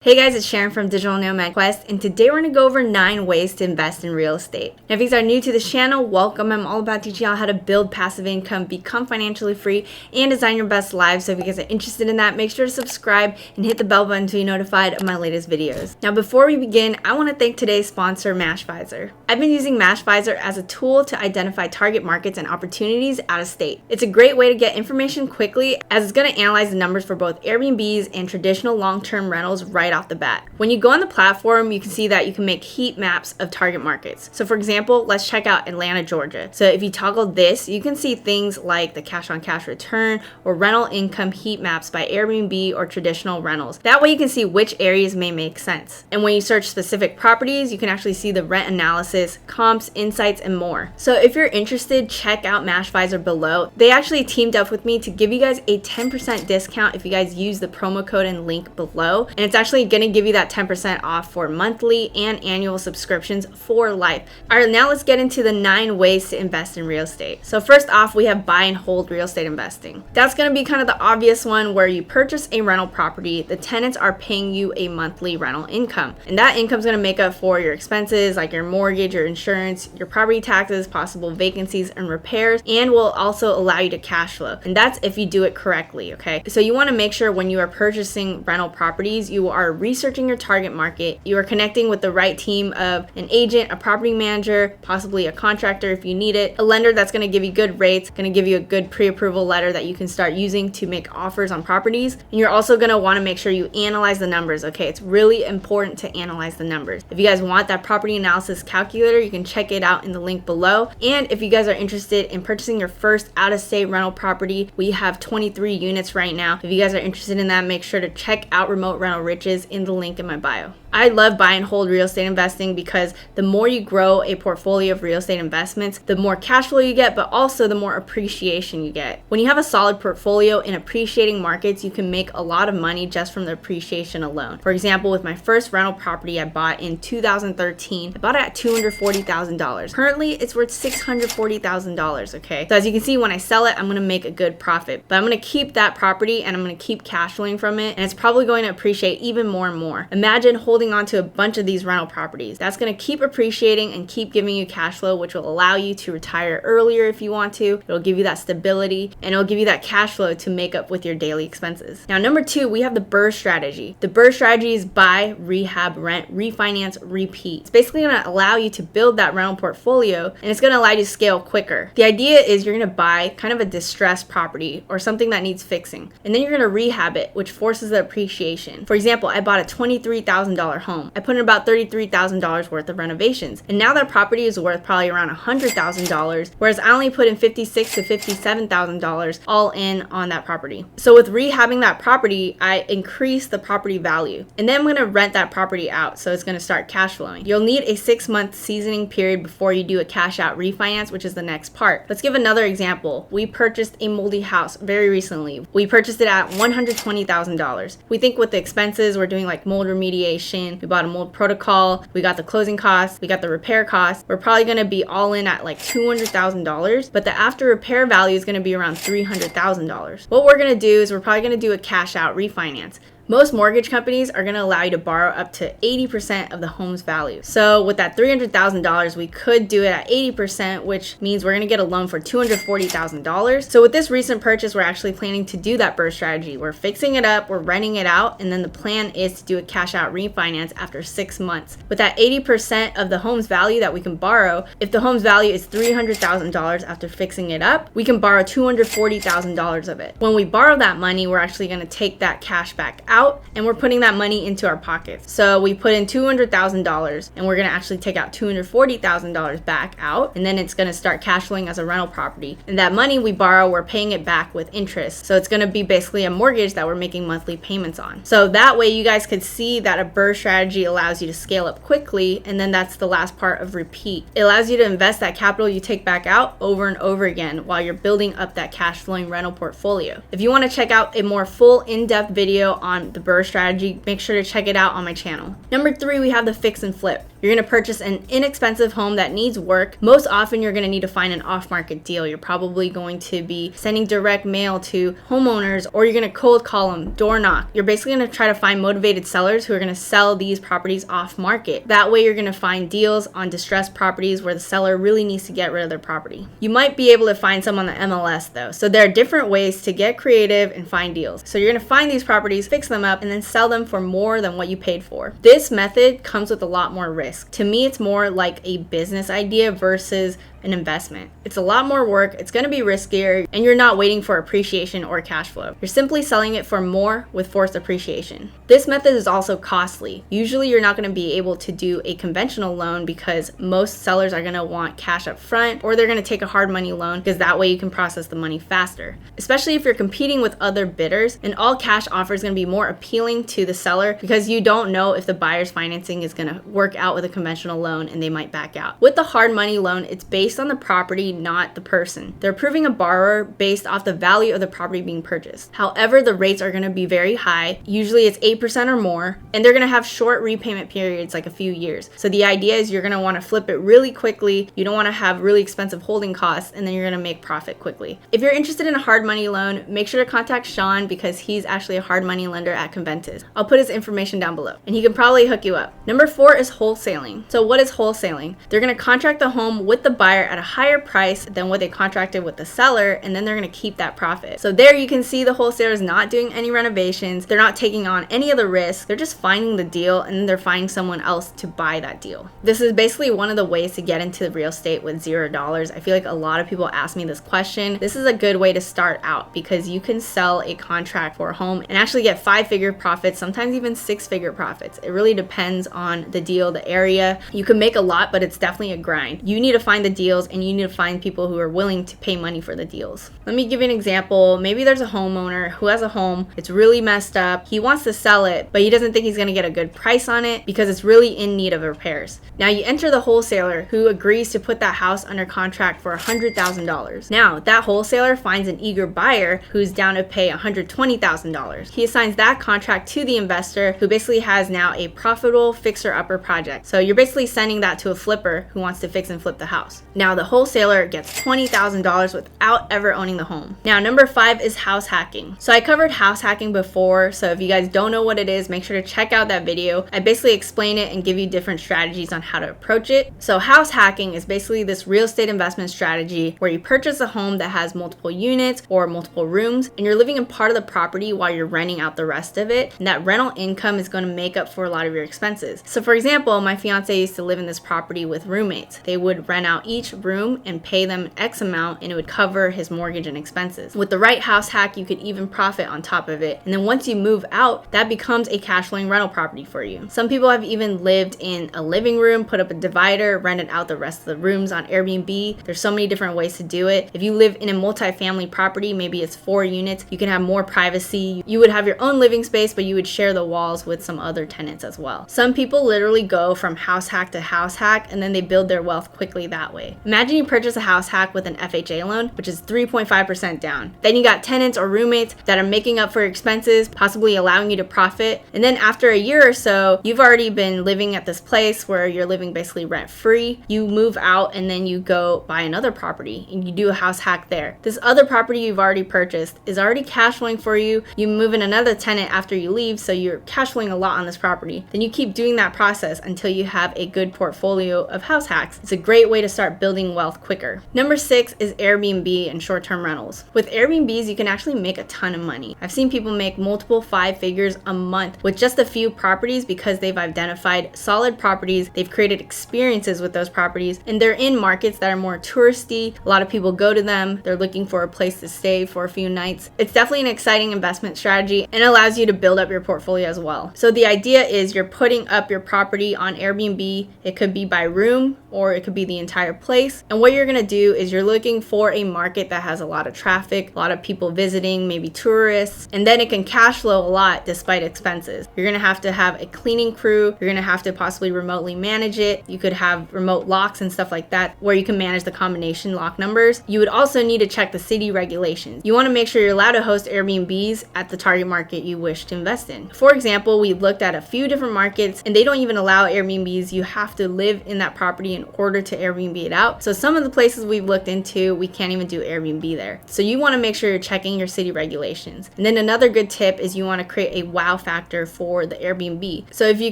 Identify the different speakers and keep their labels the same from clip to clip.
Speaker 1: Hey guys, it's Sharon from Digital Nomad Quest, and today we're going to go over 9 ways to invest in real estate. Now, if you guys are new to this channel, welcome. I'm all about teaching y'all how to build passive income, become financially free, and design your best life. So if you guys are interested in that, make sure to subscribe and hit the bell button to be notified of my latest videos. Now, before we begin, I want to thank today's sponsor, Mashvisor. I've been using Mashvisor as a tool to identify target markets and opportunities out of state. It's a great way to get information quickly, as it's going to analyze the numbers for both Airbnbs and traditional long-term rentals right off the bat. When you go on the platform, you can see that you can make heat maps of target markets. So for example, let's check out Atlanta, Georgia. So if you toggle this, you can see things like the cash on cash return or rental income heat maps by Airbnb or traditional rentals. That way you can see which areas may make sense. And when you search specific properties, you can actually see the rent analysis, comps, insights, and more. So if you're interested, check out Mashvisor below. They actually teamed up with me to give you guys a 10% discount if you guys use the promo code and link below. And it's actually going to give you that 10% off for monthly and annual subscriptions for life. All right, now let's get into the 9 ways to invest in real estate. So first off, we have buy and hold real estate investing. That's going to be kind of the obvious one, where you purchase a rental property, the tenants are paying you a monthly rental income, and that income is going to make up for your expenses like your mortgage, your insurance, your property taxes, possible vacancies and repairs, and will also allow you to cash flow. And that's if you do it correctly, okay? So you want to make sure when you are purchasing rental properties, you are researching your target market, you are connecting with the right team of an agent, a property manager, possibly a contractor if you need it, a lender that's going to give you good rates, going to give you a good pre-approval letter that you can start using to make offers on properties. And you're also going to want to make sure you analyze the numbers, okay? It's really important to analyze the numbers. If you guys want that property analysis calculator, you can check it out in the link below. And if you guys are interested in purchasing your first out-of-state rental property, we have 23 units right now. If you guys are interested in that, make sure to check out Remote Rental Riches in the link in my bio. I love buy and hold real estate investing because the more you grow a portfolio of real estate investments, the more cash flow you get, but also the more appreciation you get. When you have a solid portfolio in appreciating markets, you can make a lot of money just from the appreciation alone. For example, with my first rental property I bought in 2013, I bought it at $240,000. Currently, it's worth $640,000, okay? So as you can see, when I sell it, I'm gonna make a good profit, but I'm gonna keep that property and I'm gonna keep cash flowing from it, and it's probably going to appreciate even more and more. Imagine holding on to a bunch of these rental properties. That's going to keep appreciating and keep giving you cash flow, which will allow you to retire earlier if you want to. It'll give you that stability and it'll give you that cash flow to make up with your daily expenses. Now, number 2, we have the BRRRR strategy. The BRRRR strategy is buy, rehab, rent, refinance, repeat. It's basically going to allow you to build that rental portfolio, and it's going to allow you to scale quicker. The idea is you're going to buy kind of a distressed property or something that needs fixing, and then you're going to rehab it, which forces the appreciation. For example, I bought a $23,000 home. I put in about $33,000 worth of renovations, and now that property is worth probably around $100,000, whereas I only put in $56,000 to $57,000 all in on that property. So with rehabbing that property, I increase the property value, and then I'm going to rent that property out, so it's going to start cash flowing. You'll need a 6-month seasoning period before you do a cash out refinance, which is the next part. Let's give another example. We purchased a moldy house very recently. We purchased it at $120,000. We think with the expenses, we're doing like mold remediation, we bought a mold protocol, we got the closing costs, we got the repair costs. We're probably going to be all in at like $200,000, but the after repair value is going to be around $300,000. What we're going to do is we're probably going to do a cash out refinance. Most mortgage companies are going to allow you to borrow up to 80% of the home's value. So with that $300,000, we could do it at 80%, which means we're going to get a loan for $240,000. So with this recent purchase, we're actually planning to do that BRRRR strategy. We're fixing it up, we're renting it out, and then the plan is to do a cash out refinance after 6 months. With that 80% of the home's value that we can borrow, if the home's value is $300,000 after fixing it up, we can borrow $240,000 of it. When we borrow that money, we're actually going to take that cash back out, and we're putting that money into our pockets. So we put in $200,000 and we're going to actually take out $240,000 back out, and then it's going to start cash flowing as a rental property. And that money we borrow, we're paying it back with interest. So it's going to be basically a mortgage that we're making monthly payments on. So that way you guys could see that a BRRRR strategy allows you to scale up quickly, and then that's the last part of repeat. It allows you to invest that capital you take back out over and over again while you're building up that cash flowing rental portfolio. If you want to check out a more full in-depth video on the BRRRR strategy, make sure to check it out on my channel. Number 3, we have the fix and flip. You're going to purchase an inexpensive home that needs work. Most often, you're going to need to find an off-market deal. You're probably going to be sending direct mail to homeowners, or you're going to cold call them, door knock. You're basically going to try to find motivated sellers who are going to sell these properties off-market. That way, you're going to find deals on distressed properties where the seller really needs to get rid of their property. You might be able to find some on the MLS though. So there are different ways to get creative and find deals. So you're going to find these properties, fix them up, and then sell them for more than what you paid for. This method comes with a lot more risk. To me, it's more like a business idea versus an investment. It's a lot more work, it's going to be riskier, and you're not waiting for appreciation or cash flow. You're simply selling it for more with forced appreciation. This method is also costly. Usually you're not going to be able to do a conventional loan because most sellers are going to want cash up front, or they're going to take a hard money loan because that way you can process the money faster. Especially if you're competing with other bidders, an all cash offer is going to be more appealing to the seller because you don't know if the buyer's financing is going to work out with a conventional loan and they might back out. With the hard money loan, it's based on the property, not the person. They're approving a borrower based off the value of the property being purchased. However, the rates are going to be very high. Usually it's 8% or more, and they're going to have short repayment periods, like a few years. So the idea is you're going to want to flip it really quickly. You don't want to have really expensive holding costs, and then you're going to make profit quickly. If you're interested in a hard money loan, make sure to contact Sean because he's actually a hard money lender at Conventus. I'll put his information down below, and he can probably hook you up. Number 4 is wholesaling. So what is wholesaling? They're going to contract the home with the buyer at a higher price than what they contracted with the seller, and then they're going to keep that profit. So there you can see the wholesaler is not doing any renovations. They're not taking on any of the risk. They're just finding the deal, and then they're finding someone else to buy that deal. This is basically one of the ways to get into real estate with $0. I feel like a lot of people ask me this question. This is a good way to start out because you can sell a contract for a home and actually get 5-figure profits, sometimes even 6-figure profits. It really depends on the deal, the area. You can make a lot, but it's definitely a grind. You need to find the deals, and you need to find people who are willing to pay money for the deals. Let me give you an example. Maybe there's a homeowner who has a home. It's really messed up. He wants to sell it, but he doesn't think he's going to get a good price on it because it's really in need of repairs. Now you enter the wholesaler who agrees to put that house under contract for $100,000. Now that wholesaler finds an eager buyer who's down to pay $120,000. He assigns that contract to the investor who basically has now a profitable fixer-upper project. So you're basically sending that to a flipper who wants to fix and flip the house. Now the wholesaler gets $20,000 without ever owning the home. Now number 5 is house hacking. So I covered house hacking before, so if you guys don't know what it is, make sure to check out that video. I basically explain it and give you different strategies on how to approach it. So house hacking is basically this real estate investment strategy where you purchase a home that has multiple units or multiple rooms, and you're living in part of the property while you're renting out the rest of it, and that rental income is going to make up for a lot of your expenses. So for example, my fiance used to live in this property with roommates. They would rent out each room and pay them X amount, and it would cover his mortgage and expenses. With the right house hack, you could even profit on top of it, and then once you move out, that becomes a cash flowing rental property for you. Some people have even lived in a living room, put up a divider, rented out the rest of the rooms on Airbnb. There's so many different ways to do it. If you live in a multi-family property, maybe it's 4 units, you can have more privacy. You would have your own living space, but you would share the walls with some other tenants as well. Some people literally go from house hack to house hack, and then they build their wealth quickly that way. Imagine you purchase a house hack with an FHA loan, which is 3.5% down. Then you got tenants or roommates that are making up for expenses, possibly allowing you to profit. And then after a year or so, you've already been living at this place where you're living basically rent free. You move out and then you go buy another property and you do a house hack there. This other property you've already purchased is already cash flowing for you. You move in another tenant after you leave, so you're cash flowing a lot on this property. Then you keep doing that process until you have a good portfolio of house hacks. It's a great way to start building wealth quicker. Number 6 is Airbnb and short-term rentals. With Airbnbs, you can actually make a ton of money. I've seen people make multiple 5 figures a month with just a few properties because they've identified solid properties, they've created experiences with those properties, and they're in markets that are more touristy. A lot of people go to them. They're looking for a place to stay for a few nights. It's definitely an exciting investment strategy and allows you to build up your portfolio as well. So the idea is you're putting up your property on Airbnb. It could be by room, or it could be the entire place. And what you're gonna do is you're looking for a market that has a lot of traffic, a lot of people visiting, maybe tourists, and then it can cash flow a lot despite expenses. You're gonna have to have a cleaning crew, you're gonna have to possibly remotely manage it. You could have remote locks and stuff like that where you can manage the combination lock numbers. You would also need to check the city regulations. You wanna make sure you're allowed to host Airbnbs at the target market you wish to invest in. For example, we looked at a few different markets and they don't even allow Airbnbs. You have to live in that property in order to Airbnb it out. So some of the places we've looked into, we can't even do Airbnb there. So you wanna make sure you're checking your city regulations. And then another good tip is you wanna create a wow factor for the Airbnb. So if you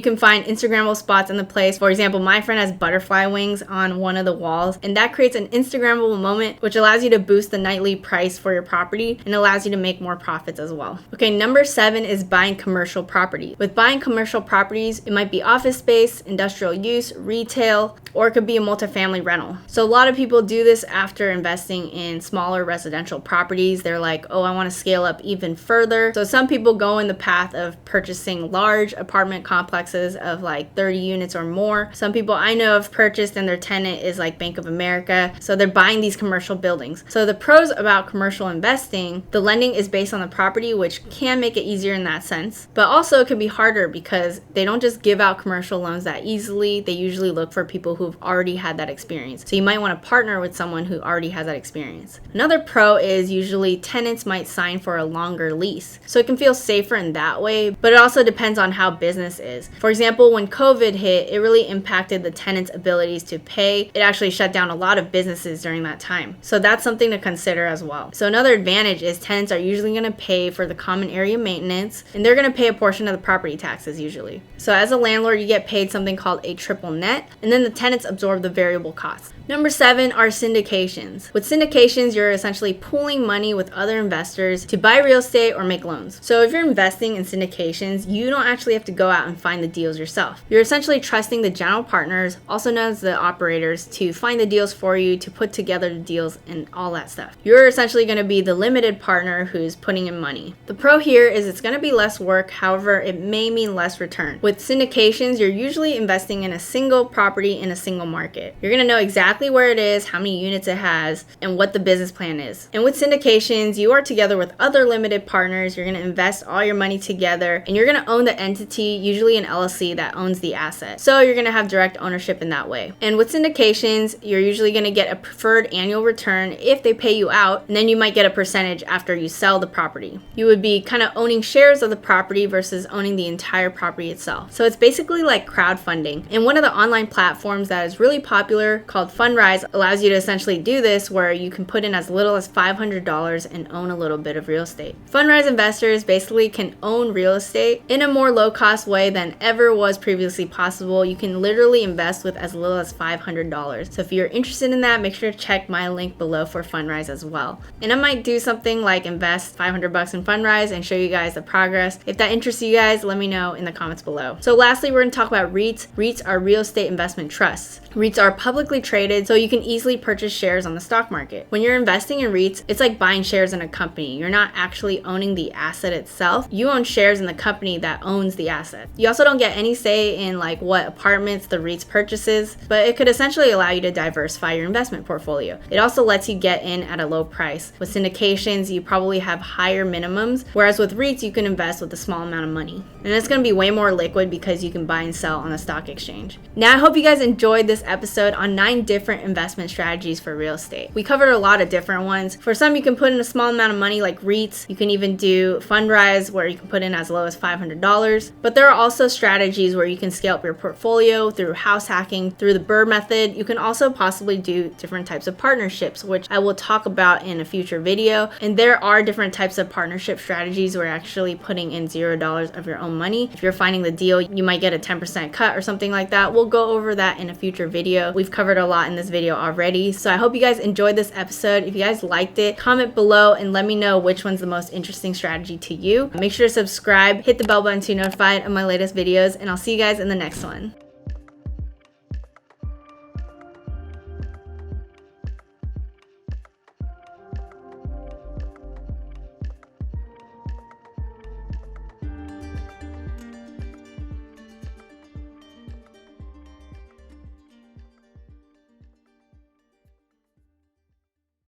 Speaker 1: can find Instagrammable spots in the place, for example, my friend has butterfly wings on one of the walls, and that creates an Instagrammable moment, which allows you to boost the nightly price for your property and allows you to make more profits as well. Okay, number 7 is buying commercial property. With buying commercial properties, it might be office space, industrial use, retail, or it could be a multifamily rental. So a lot of people do this after investing in smaller residential properties. They're like, oh, I want to scale up even further. So some people go in the path of purchasing large apartment complexes of like 30 units or more. Some people I know have purchased and their tenant is like Bank of America. So they're buying these commercial buildings. So the pros about commercial investing, the lending is based on the property, which can make it easier in that sense. But also it can be harder because they don't just give out commercial loans that easily. They usually look for people who've already had that experience. So you might want to partner with someone who already has that experience. Another pro is usually tenants might sign for a longer lease. So it can feel safer in that way, but it also depends on how business is. For example, when COVID hit, it really impacted the tenants' abilities to pay. It actually shut down a lot of businesses during that time. So that's something to consider as well. So another advantage is tenants are usually going to pay for the common area maintenance, and they're going to pay a portion of the property taxes usually. So as a landlord, you get paid something called a triple net, and then the tenants absorb the variable costs. Number 7 are syndications. With syndications, you're essentially pooling money with other investors to buy real estate or make loans. So if you're investing in syndications, you don't actually have to go out and find the deals yourself. You're essentially trusting the general partners, also known as the operators, to find the deals for you, to put together the deals and all that stuff. You're essentially going to be the limited partner who's putting in money. The pro here is it's going to be less work, however, it may mean less return. With syndications, you're usually investing in a single property in a single market. You're going to know exactly where it is, how many units it has, and what the business plan is. And with syndications, you are together with other limited partners. You're going to invest all your money together, and you're going to own the entity, usually an LLC that owns the asset. So you're going to have direct ownership in that way. And with syndications, you're usually going to get a preferred annual return if they pay you out, and then you might get a percentage after you sell the property. You would be kind of owning shares of the property versus owning the entire property itself. So it's basically like crowdfunding. And one of the online platforms that is really popular called Fundrise allows you to essentially do this, where you can put in as little as $500 and own a little bit of real estate. Fundrise investors basically can own real estate in a more low-cost way than ever was previously possible. You can literally invest with as little as $500. So if you're interested in that, make sure to check my link below for Fundrise as well. And I might do something like invest $500 in Fundrise and show you guys the progress. If that interests you guys, let me know in the comments below. So lastly, we're going to talk about REITs. REITs are real estate investment trusts. REITs are publicly traded, so you can easily purchase shares on the stock market. When you're investing in REITs, it's like buying shares in a company. You're not actually owning the asset itself. You own shares in the company that owns the asset. You also don't get any say in like what apartments the REITs purchases, but it could essentially allow you to diversify your investment portfolio. It also lets you get in at a low price. With syndications, you probably have higher minimums, whereas with REITs, you can invest with a small amount of money. And it's going to be way more liquid because you can buy and sell on the stock exchange. Now, I hope you guys enjoyed this episode on 9 different investment strategies for real estate. We covered a lot of different ones. For some, you can put in a small amount of money like REITs. You can even do Fundrise where you can put in as low as $500. But there are also strategies where you can scale up your portfolio through house hacking, through the BRRRR method. You can also possibly do different types of partnerships, which I will talk about in a future video. And there are different types of partnership strategies where you're actually putting in $0 of your own money. If you're finding the deal, you might get a 10% cut or something like that. We'll go over that in a future video. We've covered a lot in this video already. So I hope you guys enjoyed this episode. If you guys liked it, comment below and let me know which one's the most interesting strategy to you. Make sure to subscribe, hit the bell button to be notified of my latest videos, and I'll see you guys in the next one.